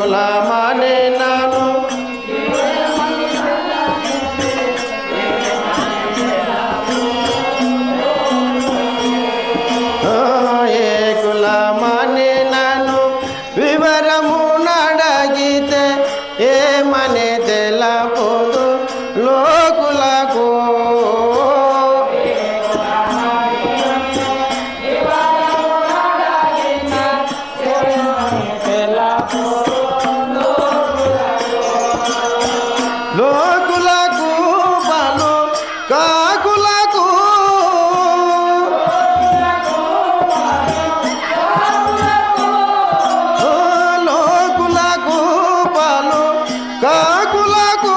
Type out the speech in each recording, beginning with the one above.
కులమనే నను ఏ కులమనే నను వివరము నడగితే ఏమనే తెలపదు లోకులకు లోకులకు బలు కాకులకు లోకులకు బలు కాకులకు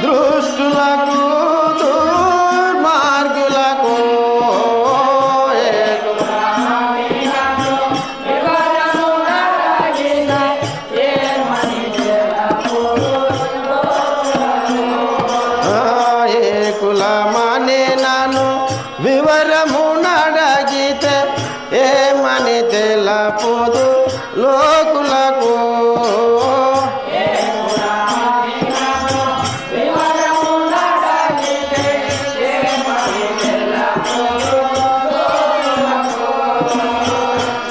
దృష్టులకు దుర్మార్గులకు కులమనే నను వివరము నడగితే ఏమని తెలపదు లోకులకు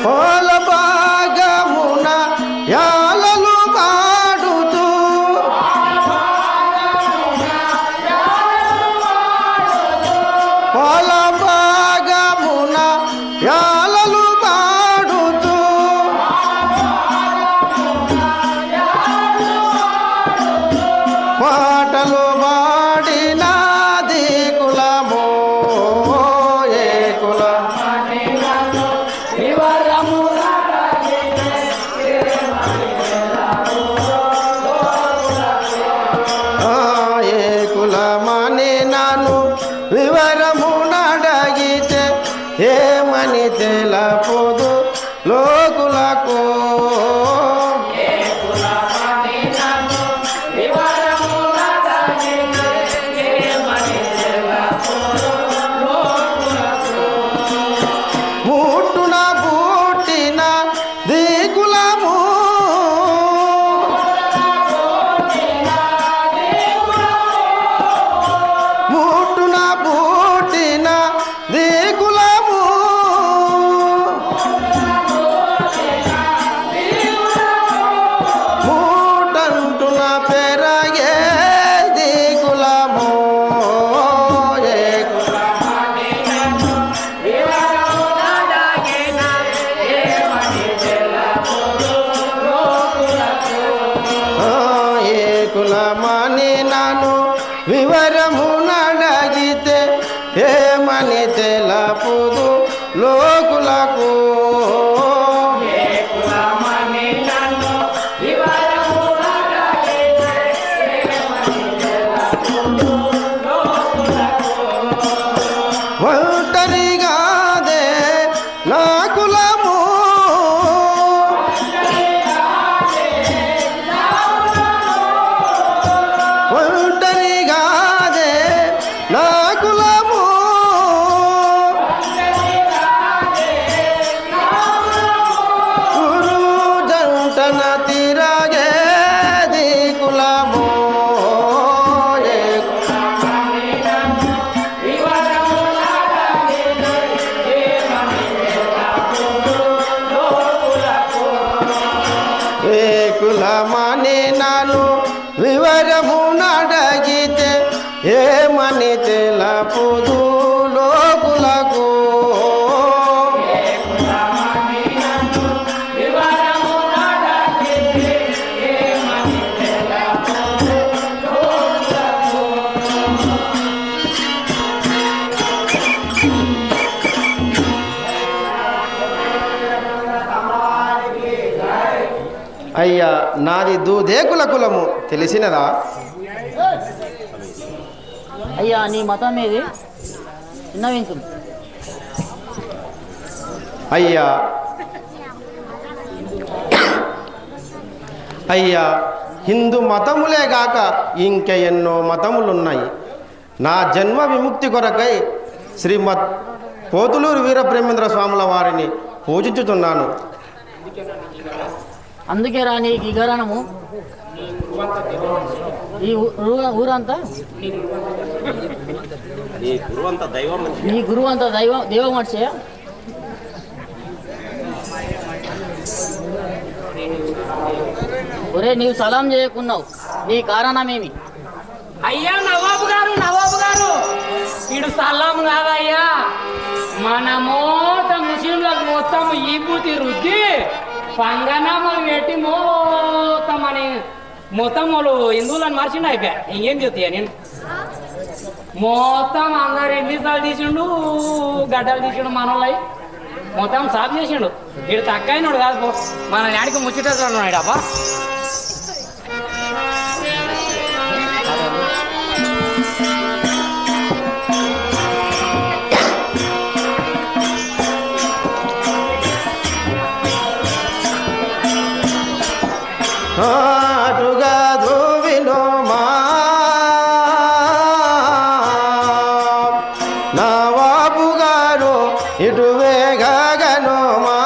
పోల భాగమున యాలలు పాడుతూ పొల భాగమున యాలలు పాడుతూ పాటలు పాడినది కులమో ఏ కులం ఏ కులమని నను వివరము నడగితే ఏమని తెలపదు లోకులకు పుట్టున పుట్టిన దిగులము పుట్టున పుట్టిన దిగులము మూటంటున పెరగే దిగులము ఏ ఏ కులమని నను వివరము నడగితే ఏమని తెలపదు లోకులకు ఒంటరిగాదే నా కులము ఒంటరిగాదే నా కులము గురు జంటన తిరగేది కులము ఏ కులమని నను వివరము నడగితే ఏమని తెలపదు లోకులకు అయ్యా నాది దూదేకుల కులము తెలిసినదా? అయ్యా నీ మతం ఏది విన్నవించు. అయ్యా అయ్యా హిందూ మతములే గాక ఇంక ఎన్నో మతములున్నాయి. నా జన్మ విముక్తి కొరకై శ్రీమద్ పోతులూరు వీరబ్రహ్మేంద్ర స్వాముల వారిని పూజించుతున్నాను. అందుకే రా నీకు ఈ గరణము. ఈ ఊరంతా నీ గురువు అంతా దేవ మనిషి. ఒరే నీవు సలాం చేయకున్నావు, నీ కారణమేమి? అయ్యా నవాబు గారు వీడు సలాం కాదయ్యా, మన మొత్తం ముస్లింలకు మొత్తం ఈ బూతి రుద్ది పంగనామాలు పెట్టి మొత్తం వాళ్ళు హిందువులను మార్చిండు. అయిపోయా ఇంకేం చెప్తాయా నేను మొత్తం అందరు ఎన్నిసార్లు తీసిండు, గడ్డలు తీసిండు, మనోళ్ళవి మొత్తం సాఫ్ చేసిండు. వీడు తక్కువైనడు కాదు, మన నాడికి ముచ్చటన్నాడు అబ్బా. అటుగాదు వినోమా నవాబు గారు, ఇటువే గగనోమా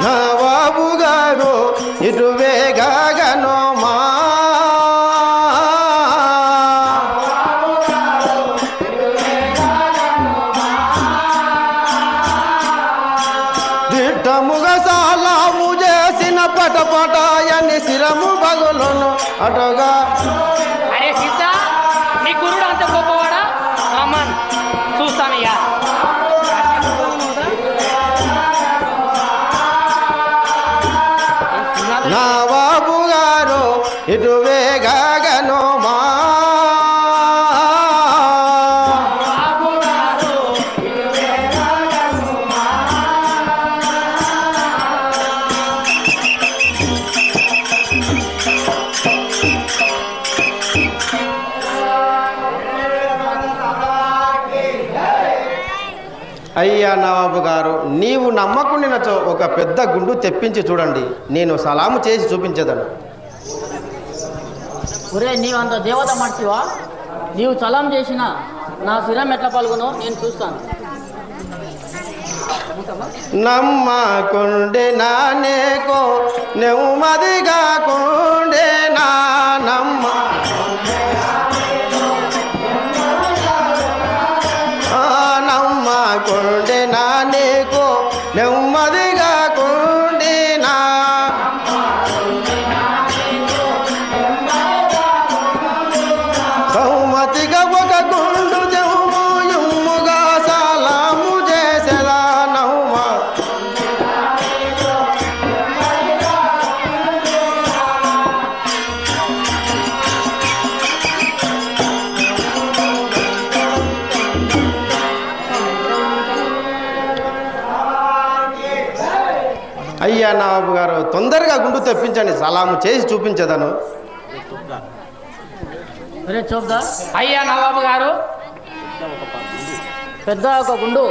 నవాబు గారు, ఇటువే గగనోమా దిట్టముగ సాలాము చేసిన పటపటాయని శిరము పగులును అటుగా. అరే సీత, నీ గురుడు అంత గొప్పవాడా? అమ్మన్ చూస్తానయ్యా. నవాబు గారు, ఇటువే గగనోమా అయ్యా నవాబు గారు, నీవు నమ్మకుండినచో ఒక పెద్ద గుండు తెప్పించి చూడండి, నేను సలాము చేసి చూపించదను. ఒరే నీవు అంత దేవత మనిషివా? నీవు సలాం చేసిన నా శిరం ఎట్లా పాల్గొనో నేను చూస్తాను. నమ్మకుండే నానేకో నెమ్మదిగా కుండే నా నమ్మ నమ్మకుండే నానేకో నెమ్మదిగా కుండినా సౌమతిగా ఒక గుండు జమ్ము యుమ్ముగా సలాము చేసేలా నవ్వ. అయ్యా నవాబు గారు, తొందరగా గుండు తెప్పించండి, సలాము చేసి చూపించదను. ఒరే చూద్దా. అయ్యా నవాబు గారు, పెద్ద ఒక గుండు.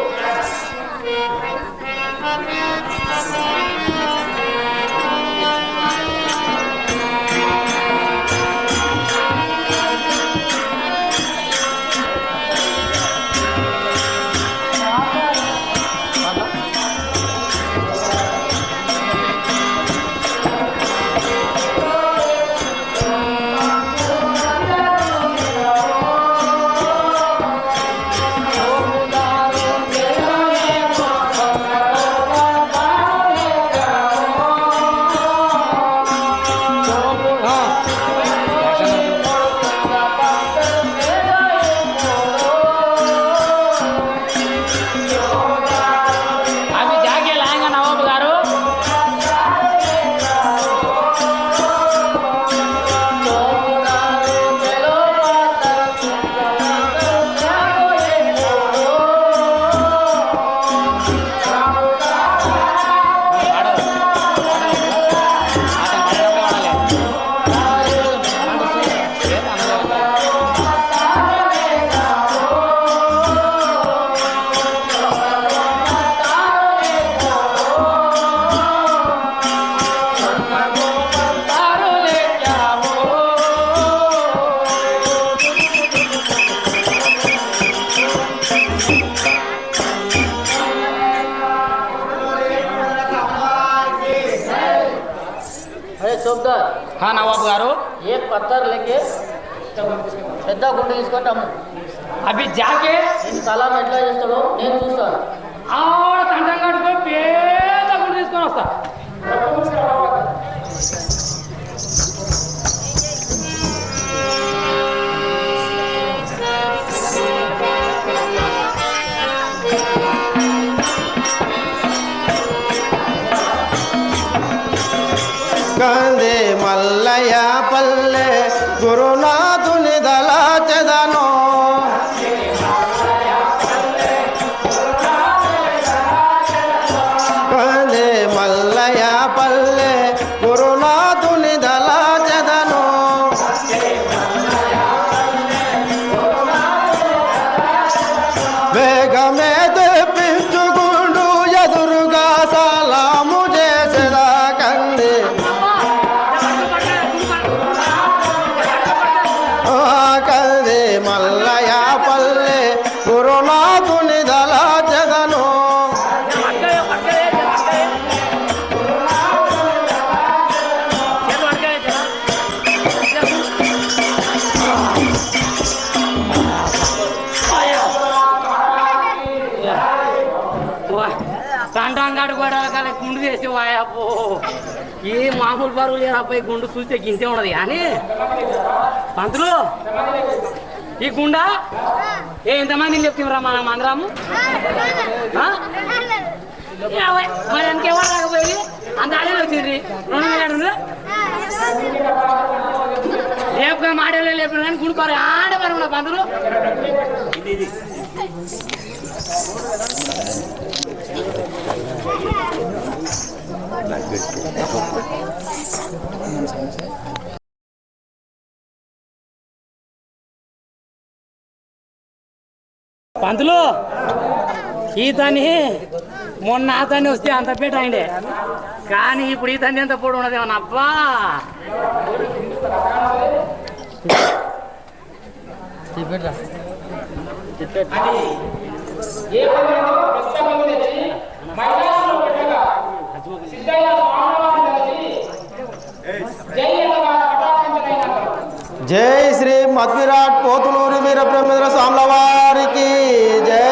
సర్దార్ నవాబు గారు ఏ పత్తర్ లెక్కే పెద్ద గుండు తీసుకుంటాము. అవి జాకే నేను సలాం ఎట్లా చేస్తాడో నేను చూస్తాను. ఆడ తండ్రి కట్టుకొని పేద గుండు తీసుకొని వస్తా. కందే మల్లయ్య పల్లె గురునాథుని దళచెదను కందే మల్లయ్య పల్లె గురునాథుని దళచెదను వేగమే తెప్పించుకుంటూ ఎదురుగా సలాము చేసేదా కందే కందే మల్లయ్య పల్లె గురునాథుని దళచెదను తండ్రి కూడా గుండు చేసి వాయపో ఏ మామూలు బరువు లేదు అబ్బాయి. గుండు చూస్తే గింతే ఉండదు కానీ పంతులు ఈ గుండా ఎంతమంది చెప్తారా మనం అందరాము మరి ఇంకెవరు రాకపోయి అంత ఆడే వచ్చిండ్రి 2,000 లేపుగా మాటలే లేపు కానీ గుండు పారు ఆడపారు నా పంతులు. పంతులు ఈతని మొన్న అతన్ని వస్తే అంత పేట అయిండే కానీ ఇప్పుడు ఈతని ఎంత పొడి ఉన్నదేమన్నా అబ్బా. జై శ్రీ మధ్విరాట్ పోతులూరి వీర బ్రహ్మేంద్ర స్వాముల వారికి జై.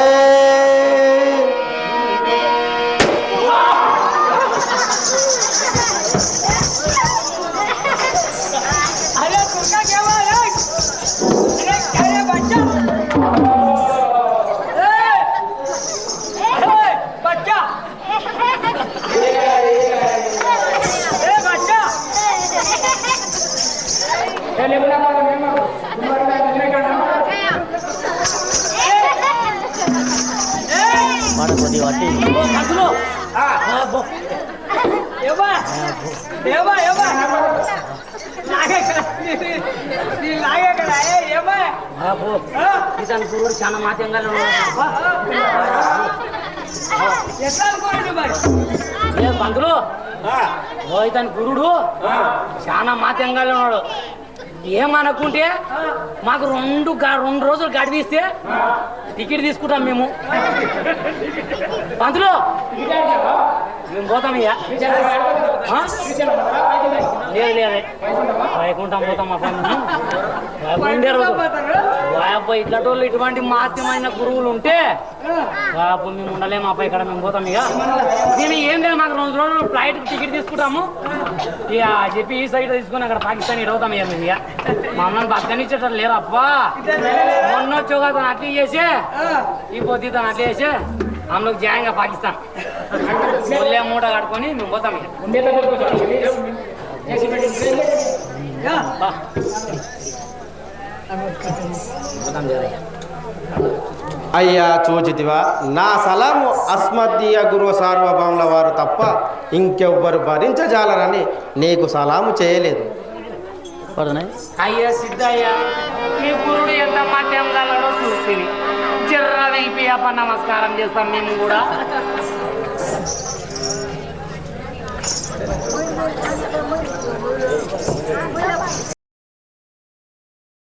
ఇతను గురుడు చాలా మాత్యంగా పంతులు ఇతని గురుడు చాలా మాత్యంగా ఉన్నాడు. ఏమనుకుంటే మాకు 2 రోజులు గడిపిస్తే టికెట్ తీసుకుంటాం మేము. పంతులు మేము పోతాం ఇక లేదు వైకుంఠం పోతాం మా ఉండే రోజు అబ్బాయి ఇట్లాంటి వాళ్ళు ఇటువంటి మాత్యమైన గురువులు ఉంటే మేము ఉండలేము అబ్బాయి ఇక్కడ మేము పోతాం ఇక. నేను ఏం లేదు మాకు 2 రోజులు ఫ్లైట్ టికెట్ తీసుకుంటాము ఇక చెప్పి ఈ సైడ్ తీసుకుని అక్కడ పాకిస్తాన్ ఇడవుతాం ఇక మేము. ఇక మమ్మల్ని పక్కనిచ్చేటట్టు లేరు అబ్బా. మొన్న వచ్చావు తను అట్లా చేసే ఈ పొద్దు తను అట్లా చేసే हम लोग जाएंगे पाकिस्तान మూట కట్టుకొని మేము పోతాం అయ్యా చూచితివా నా సలాము అస్మదీయ గురు సార్వభౌముల వారు తప్ప ఇంకెవ్వరు భరించజాలరని నీకు సలాము చేయలేదు. అయ్యా సిద్ధయ్య మీ గురుడు ఎంత మధ్యం గలడో చూస్తుంది జర్ర వెళ్ళి నమస్కారం చేస్తాం మేము కూడా.